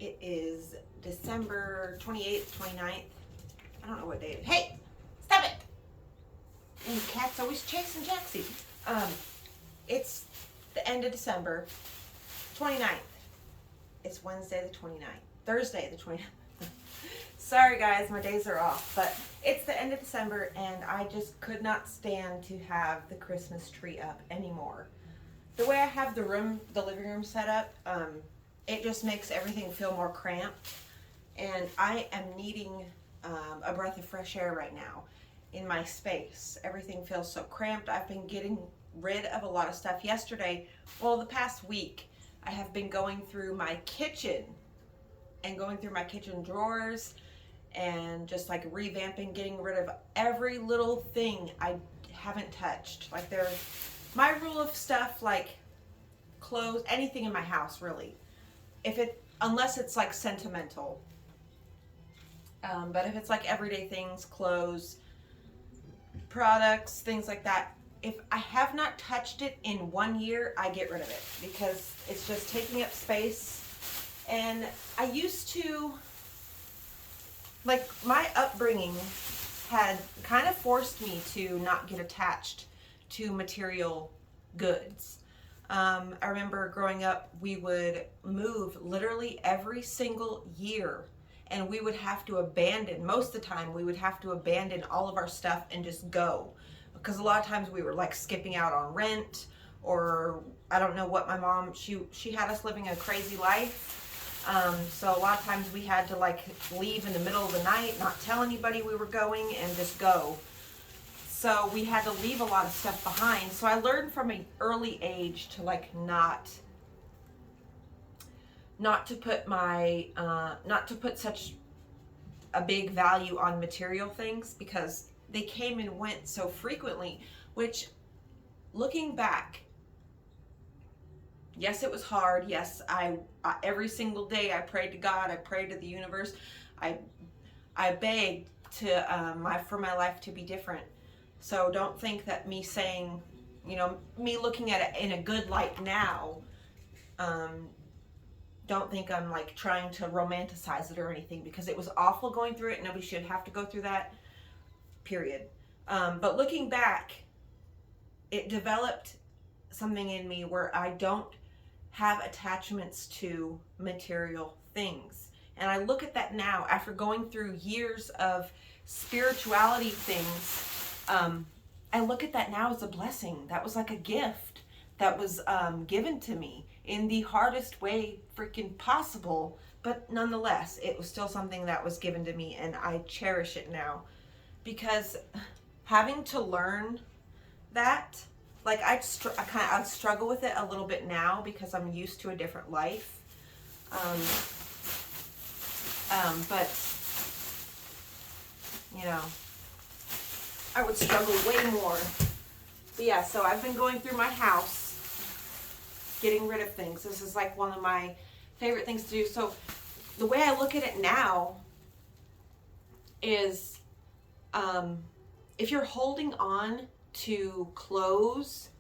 It is December 28th, 29th. I don't know what day it is. Hey, stop it! And the cat's always chasing Jaxie. It's the end of December, 29th. It's Wednesday the 29th. Thursday the 29th. Sorry guys, my days are off, but it's the end of December and I just could not stand to have the Christmas tree up anymore. The way I have the living room set up, it just makes everything feel more cramped, and I am needing a breath of fresh air right now in my space. Everything feels so cramped. I've been getting rid of a lot of stuff. Yesterday, well, the past week, I have been going through my kitchen and going through my kitchen drawers and just like revamping, getting rid of every little thing I haven't touched. Like my rule of stuff, like clothes, anything in my house really, unless it's like sentimental, but if it's like everyday things, clothes, products, things like that, if I have not touched it in 1 year, I get rid of it because it's just taking up space. And I used to, like, my upbringing had kind of forced me to not get attached to material goods. I remember growing up, we would move literally every single year, and we would have to abandon, most of the time, we would have to abandon all of our stuff and just go. Because a lot of times we were like skipping out on rent, or I don't know what my mom, she had us living a crazy life. So a lot of times we had to like leave in the middle of the night, not tell anybody we were going, and just go. So we had to leave a lot of stuff behind. So I learned from an early age to like not to put such a big value on material things, because they came and went so frequently, which, looking back, yes, it was hard. Yes, I every single day I prayed to God, I prayed to the universe, I begged for my life to be different. So don't think that me saying, me looking at it in a good light now, don't think I'm like trying to romanticize it or anything, because it was awful going through it. Nobody should have to go through that, period. But looking back, it developed something in me where I don't have attachments to material things. And I look at that now after going through years of spirituality things. I look at that now as a blessing. That was like a gift that was given to me in the hardest way freaking possible. But nonetheless, it was still something that was given to me, and I cherish it now. Because having to learn that, like I'd struggle with it a little bit now because I'm used to a different life. But I would struggle way more. But yeah, so I've been going through my house, getting rid of things. This is like one of my favorite things to do. So the way I look at it now is, if you're holding on to clothes,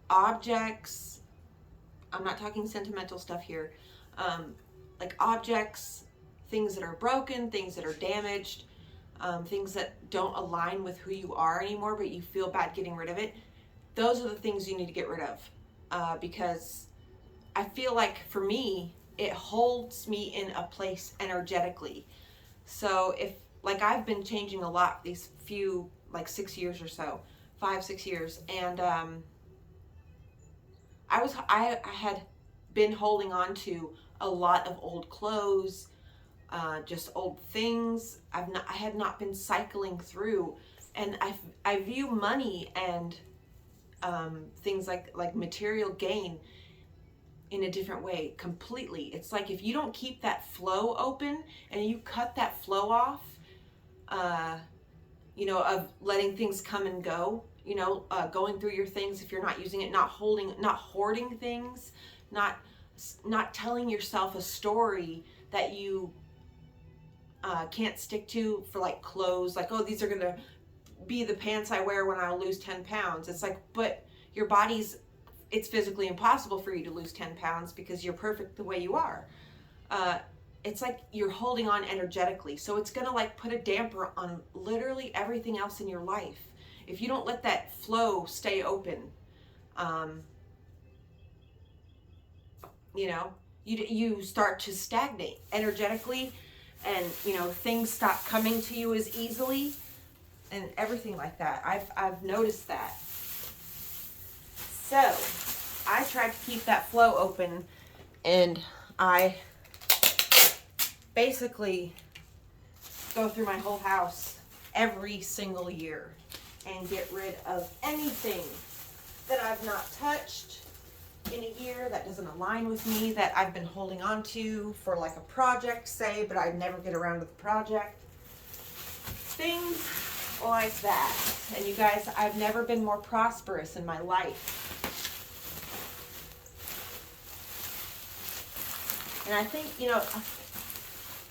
objects, I'm not talking sentimental stuff here, like objects, things that are broken, things that are damaged, things that don't align with who you are anymore, but you feel bad getting rid of it, those are the things you need to get rid of, because I feel like for me, it holds me in a place energetically. So if, like, I've been changing a lot these few, like 6 years or so, 5-6 years, and I had been holding on to a lot of old clothes, just old things. I had not been cycling through, and I view money and things like material gain in a different way completely. It's like if you don't keep that flow open and you cut that flow off, of letting things come and go, going through your things, if you're not using it, not hoarding things, not telling yourself a story that you can't stick to for like clothes, like, oh, these are gonna be the pants I wear when I lose 10 pounds. It's like, but your body's, it's physically impossible for you to lose 10 pounds because you're perfect the way you are. it's like you're holding on energetically. So it's going to like put a damper on literally everything else in your life. If you don't let that flow stay open, um, you know, you start to stagnate energetically, and things stop coming to you as easily and everything like that. I've noticed that. So I try to keep that flow open, and I basically go through my whole house every single year and get rid of anything that I've not touched in a year that doesn't align with me, that I've been holding on to for like a project, say, but I never get around to the project. Things like that. And you guys, I've never been more prosperous in my life. And I think,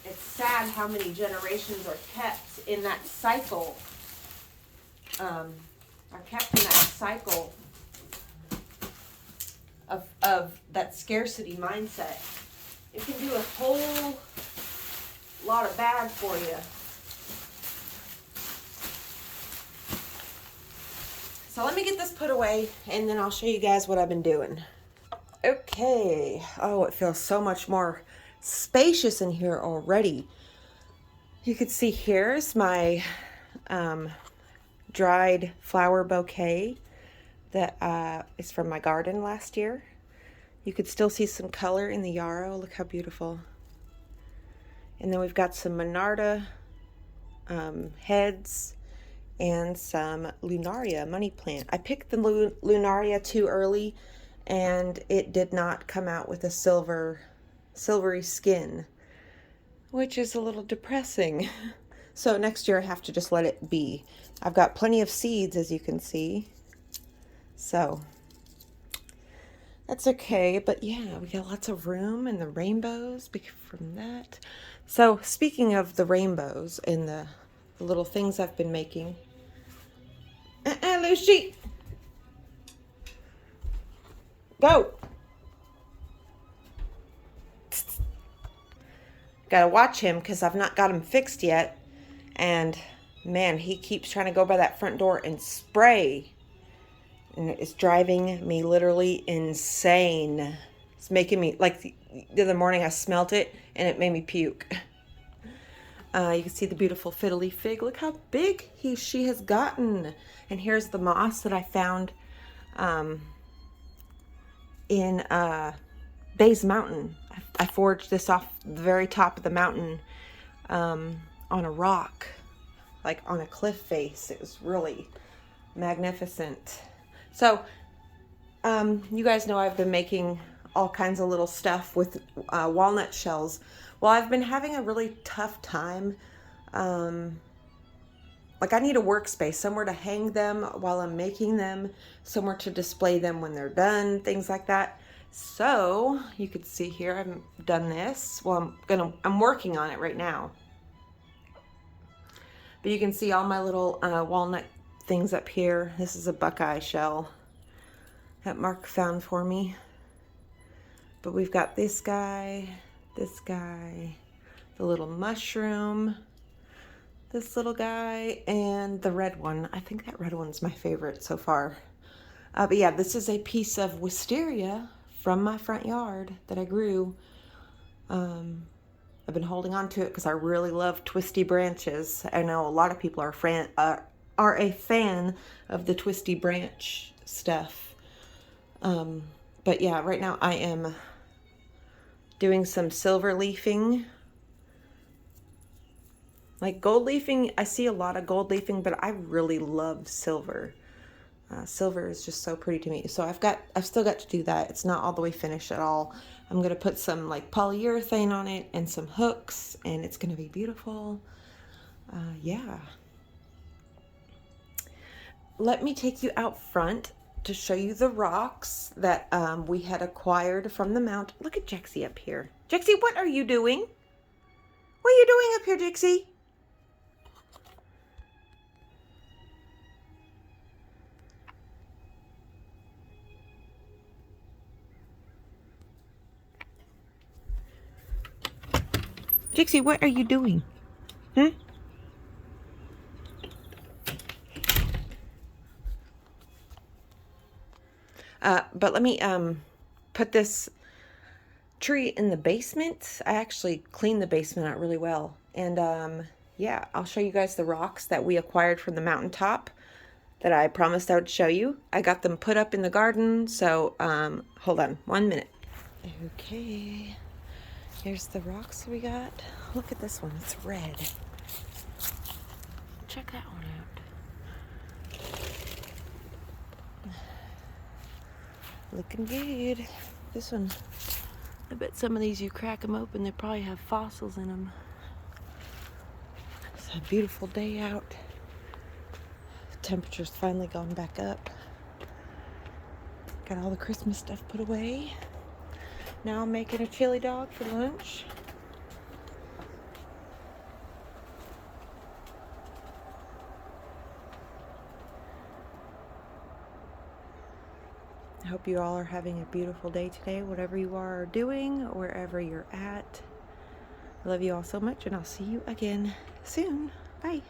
it's sad how many generations are kept in that cycle, of that scarcity mindset. It can do a whole lot of bad for you. So let me get this put away, and then I'll show you guys what I've been doing. Okay. Oh, it feels so much more spacious in here already. You can see here's my dried flower bouquet that is from my garden last year. You could still see some color in the yarrow. Look how beautiful. And then we've got some Monarda heads and some Lunaria money plant. I picked the Lunaria too early, and it did not come out with a silvery skin, which is a little depressing. So next year I have to just let it be. I've got plenty of seeds, as you can see. So that's okay, but yeah, we got lots of room, and the rainbows from that. So speaking of the rainbows and the little things I've been making. Lucy! Go! Gotta watch him because I've not got him fixed yet. And man, he keeps trying to go by that front door and spray. And it's driving me literally insane. It's making me, like the other morning I smelt it and it made me puke. You can see the beautiful fiddly fig. Look how big she has gotten. And here's the moss that I found in Bays Mountain. I foraged this off the very top of the mountain on a rock, like on a cliff face. It was really magnificent. So you guys know I've been making all kinds of little stuff with walnut shells. Well, I've been having a really tough time. Like I need a workspace, somewhere to hang them while I'm making them, somewhere to display them when they're done, things like that. So you can see here, I've done this. Well, I'm working on it right now. But you can see all my little walnut things up here. This is a buckeye shell that Mark found for me. But we've got this guy, the little mushroom, this little guy, and the red one. I think that red one's my favorite so far. But yeah, this is a piece of wisteria from my front yard that I grew. I've been holding on to it because I really love twisty branches. I know a lot of people are a fan of the twisty branch stuff. But yeah, right now I am doing some silver leafing. Like gold leafing, I see a lot of gold leafing, but I really love silver. Silver is just so pretty to me. So I've still got to do that. It's not all the way finished at all. I'm going to put some like polyurethane on it and some hooks, and it's going to be beautiful. Yeah. Let me take you out front to show you the rocks that we had acquired from the mountain. Look at Jexie up here. Jexie, what are you doing? What are you doing up here, Jexie? Jixie, what are you doing? Hmm? But let me put this tree in the basement. I actually cleaned the basement out really well. And yeah, I'll show you guys the rocks that we acquired from the mountaintop that I promised I would show you. I got them put up in the garden, so hold on 1 minute. Okay, here's the rocks we got. Look at this one, it's red. Check that one out. Looking good. This one, I bet some of these you crack them open, they probably have fossils in them. It's a beautiful day out. The temperature's finally gone back up. Got all the Christmas stuff put away. Now I'm making a chili dog for lunch. I hope you all are having a beautiful day today, whatever you are doing, wherever you're at. I love you all so much, and I'll see you again soon. Bye.